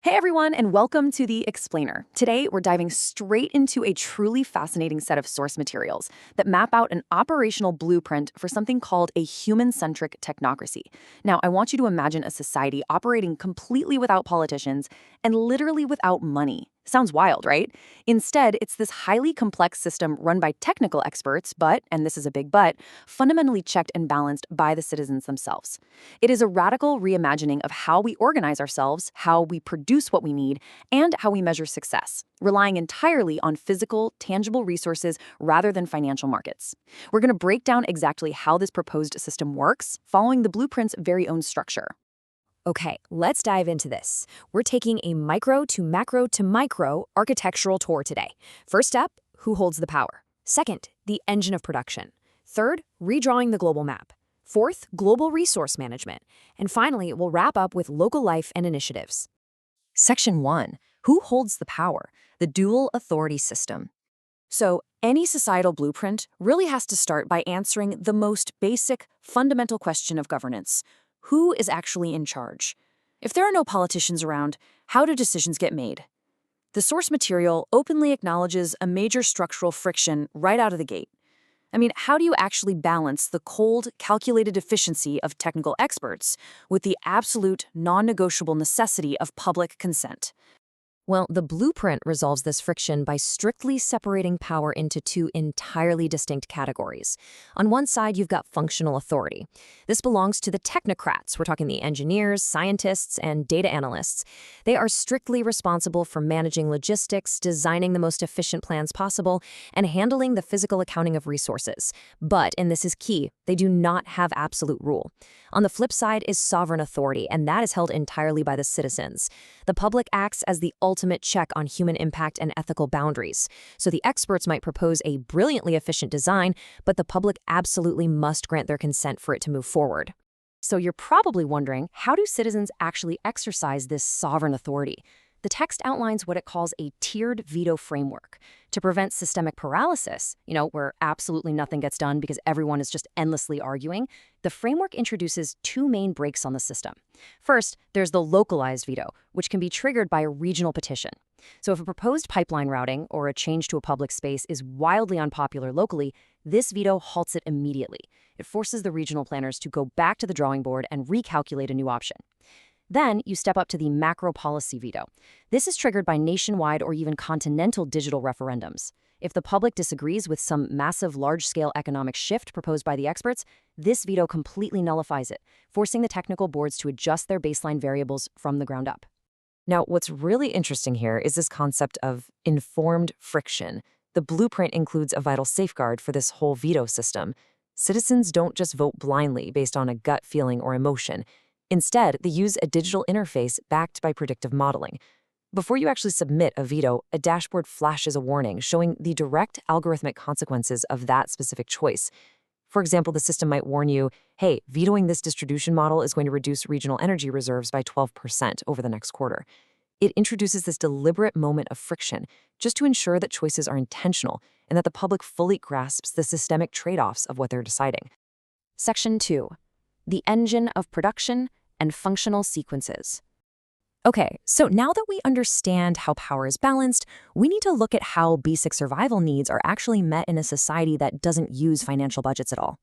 Hey everyone, and welcome to The Explainer. Today, we're diving straight into a truly fascinating set of source materials that map out an operational blueprint for something called a human-centric technocracy. Now, I want you to imagine a society operating completely without politicians and literally without money. Sounds wild, right? Instead, it's this highly complex system run by technical experts, but, and this is a big but, fundamentally checked and balanced by the citizens themselves. It is a radical reimagining of how we organize ourselves, how we produce what we need, and how we measure success, relying entirely on physical, tangible resources rather than financial markets. We're going to break down exactly how this proposed system works, following the blueprint's very own structure. Okay, let's dive into this. We're taking a micro to macro to micro architectural tour today. First up, who holds the power? Second, the engine of production. Third, redrawing the global map. Fourth, global resource management. And finally, we'll wrap up with local life and initiatives. Section 1. Who holds the power? The dual authority system. So, any societal blueprint really has to start by answering the most basic, fundamental question of governance. Who is actually in charge? If there are no politicians around, how do decisions get made? The source material openly acknowledges a major structural friction right out of the gate. I mean, how do you actually balance the cold, calculated efficiency of technical experts with the absolute, non-negotiable necessity of public consent? Well, the blueprint resolves this friction by strictly separating power into two entirely distinct categories. On one side, you've got functional authority. This belongs to the technocrats. We're talking the engineers, scientists, and data analysts. They are strictly responsible for managing logistics, designing the most efficient plans possible, and handling the physical accounting of resources. But, and this is key, they do not have absolute rule. On the flip side is sovereign authority, and that is held entirely by the citizens. The public acts as the ultimate check on human impact and ethical boundaries. So the experts might propose a brilliantly efficient design, but the public absolutely must grant their consent for it to move forward. So you're probably wondering, how do citizens actually exercise this sovereign authority? The text outlines what it calls a tiered veto framework. To prevent systemic paralysis, where absolutely nothing gets done because everyone is just endlessly arguing, the framework introduces two main breaks on the system. First, there's the localized veto, which can be triggered by a regional petition. So if a proposed pipeline routing or a change to a public space is wildly unpopular locally, this veto halts it immediately. It forces the regional planners to go back to the drawing board and recalculate a new option. Then you step up to the macro policy veto. This is triggered by nationwide or even continental digital referendums. If the public disagrees with some massive large-scale economic shift proposed by the experts, this veto completely nullifies it, forcing the technical boards to adjust their baseline variables from the ground up. Now, what's really interesting here is this concept of informed friction. The blueprint includes a vital safeguard for this whole veto system. Citizens don't just vote blindly based on a gut feeling or emotion. Instead, they use a digital interface backed by predictive modeling. Before you actually submit a veto, a dashboard flashes a warning showing the direct algorithmic consequences of that specific choice. For example, the system might warn you, hey, vetoing this distribution model is going to reduce regional energy reserves by 12% over the next quarter. It introduces this deliberate moment of friction just to ensure that choices are intentional and that the public fully grasps the systemic trade-offs of what they're deciding. Section 2. The engine of production and functional sequences. Okay, so now that we understand how power is balanced, we need to look at how basic survival needs are actually met in a society that doesn't use financial budgets at all.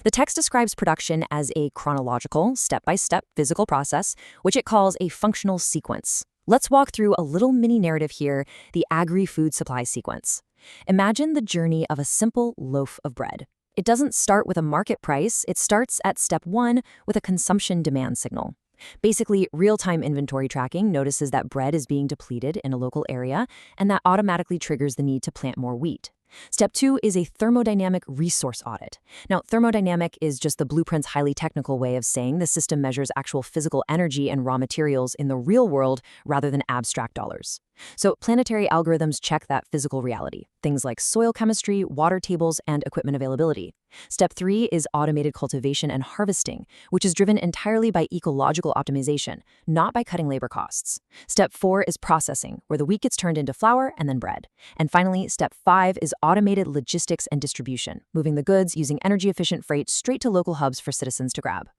The text describes production as a chronological, step-by-step physical process, which it calls a functional sequence. Let's walk through a little mini-narrative here, the agri-food supply sequence. Imagine the journey of a simple loaf of bread. It doesn't start with a market price, it starts at step 1 with a consumption demand signal. Basically, real-time inventory tracking notices that bread is being depleted in a local area, and that automatically triggers the need to plant more wheat. Step 2 is a thermodynamic resource audit. Now, thermodynamic is just the blueprint's highly technical way of saying the system measures actual physical energy and raw materials in the real world rather than abstract dollars. So planetary algorithms check that physical reality, things like soil chemistry, water tables, and equipment availability. Step 3 is automated cultivation and harvesting, which is driven entirely by ecological optimization, not by cutting labor costs. Step 4 is processing, where the wheat gets turned into flour and then bread. And finally, step 5 is automated logistics and distribution, moving the goods using energy-efficient freight straight to local hubs for citizens to grab.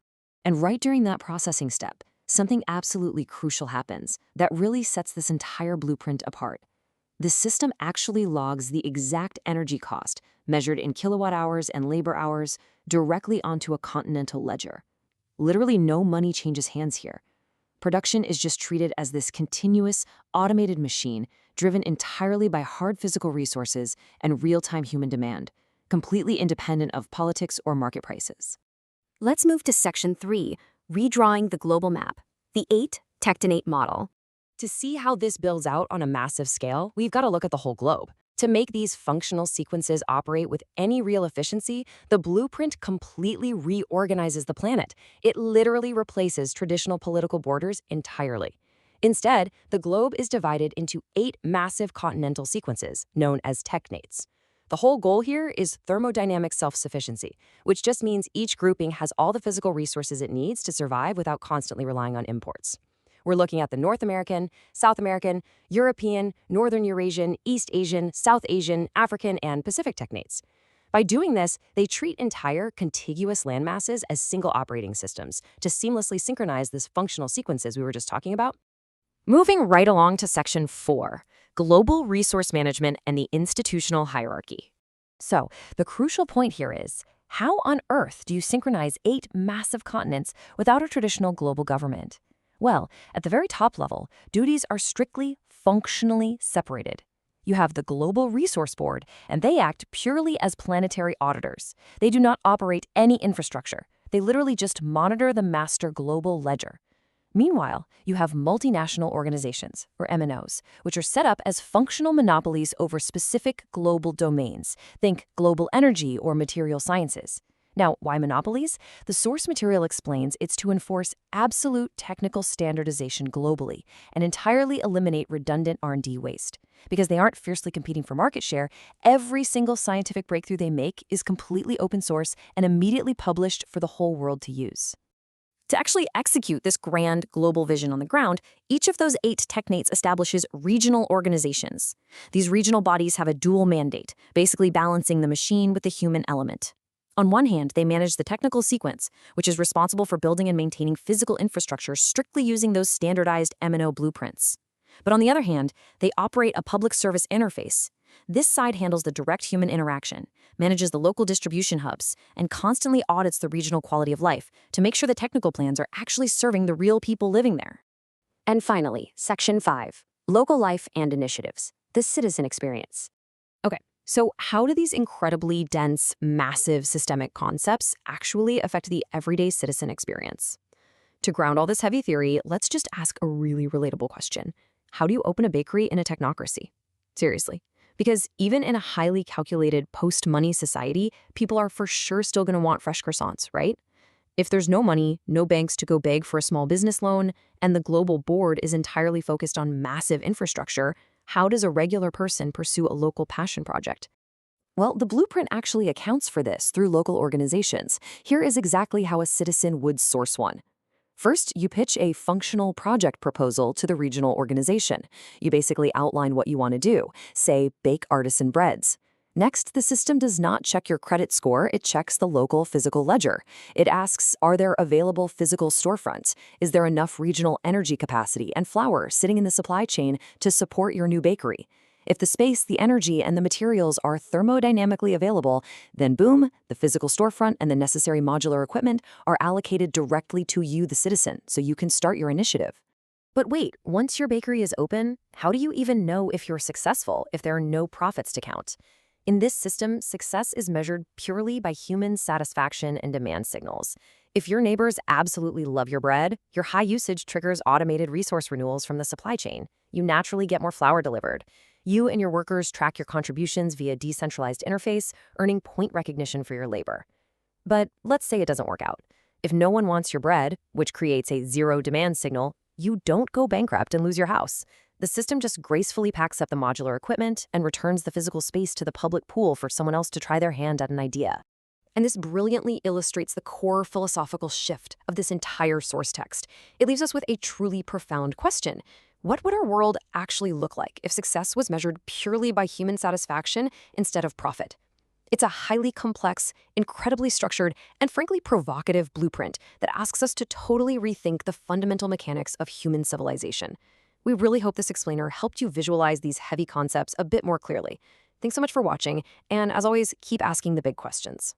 And right during that processing step, something absolutely crucial happens that really sets this entire blueprint apart. The system actually logs the exact energy cost, measured in kilowatt hours and labor hours, directly onto a continental ledger. Literally no money changes hands here. Production is just treated as this continuous, automated machine driven entirely by hard physical resources and real-time human demand, completely independent of politics or market prices. Let's move to Section 3, Redrawing the Global Map, the 8 Technate model. To see how this builds out on a massive scale, we've got to look at the whole globe. To make these functional sequences operate with any real efficiency, the blueprint completely reorganizes the planet. It literally replaces traditional political borders entirely. Instead, the globe is divided into 8 massive continental sequences, known as Technates. The whole goal here is thermodynamic self-sufficiency, which just means each grouping has all the physical resources it needs to survive without constantly relying on imports. We're looking at the North American, South American, European, Northern Eurasian, East Asian, South Asian, African, and Pacific Technates. By doing this, they treat entire contiguous landmasses as single operating systems to seamlessly synchronize this functional sequences we were just talking about. Moving right along to Section 4, Global Resource Management and the Institutional Hierarchy. So, the crucial point here is, how on earth do you synchronize 8 massive continents without a traditional global government? Well, at the very top level, duties are strictly functionally separated. You have the Global Resource Board, and they act purely as planetary auditors. They do not operate any infrastructure. They literally just monitor the master global ledger. Meanwhile, you have multinational organizations, or MNOs, which are set up as functional monopolies over specific global domains. Think global energy or material sciences. Now, why monopolies? The source material explains it's to enforce absolute technical standardization globally and entirely eliminate redundant R&D waste. Because they aren't fiercely competing for market share, every single scientific breakthrough they make is completely open source and immediately published for the whole world to use. To actually execute this grand global vision on the ground, each of those 8 Technates establishes regional organizations. These regional bodies have a dual mandate, basically balancing the machine with the human element. On one hand, they manage the technical sequence, which is responsible for building and maintaining physical infrastructure strictly using those standardized MNO blueprints. But on the other hand, they operate a public service interface. This side handles the direct human interaction, manages the local distribution hubs, and constantly audits the regional quality of life to make sure the technical plans are actually serving the real people living there. And finally, Section 5, Local Life and Initiatives, the Citizen Experience. Okay, so how do these incredibly dense, massive systemic concepts actually affect the everyday citizen experience? To ground all this heavy theory, let's just ask a really relatable question. How do you open a bakery in a technocracy? Seriously. Because even in a highly calculated post-money society, people are for sure still going to want fresh croissants, right? If there's no money, no banks to go beg for a small business loan, and the global board is entirely focused on massive infrastructure, how does a regular person pursue a local passion project? Well, the blueprint actually accounts for this through local organizations. Here is exactly how a citizen would source one. First, you pitch a functional project proposal to the regional organization. You basically outline what you want to do, say, bake artisan breads. Next, the system does not check your credit score, it checks the local physical ledger. It asks, are there available physical storefronts? Is there enough regional energy capacity and flour sitting in the supply chain to support your new bakery? If the space, the energy, and the materials are thermodynamically available, then boom, the physical storefront and the necessary modular equipment are allocated directly to you, the citizen, so you can start your initiative. But wait, once your bakery is open, how do you even know if you're successful if there are no profits to count? In this system, success is measured purely by human satisfaction and demand signals. If your neighbors absolutely love your bread, your high usage triggers automated resource renewals from the supply chain. You naturally get more flour delivered. You and your workers track your contributions via decentralized interface, earning point recognition for your labor. But let's say it doesn't work out. If no one wants your bread, which creates a zero demand signal, you don't go bankrupt and lose your house. The system just gracefully packs up the modular equipment and returns the physical space to the public pool for someone else to try their hand at an idea. And this brilliantly illustrates the core philosophical shift of this entire source text. It leaves us with a truly profound question. What would our world actually look like if success was measured purely by human satisfaction instead of profit? It's a highly complex, incredibly structured, and frankly provocative blueprint that asks us to totally rethink the fundamental mechanics of human civilization. We really hope this explainer helped you visualize these heavy concepts a bit more clearly. Thanks so much for watching, and as always, keep asking the big questions.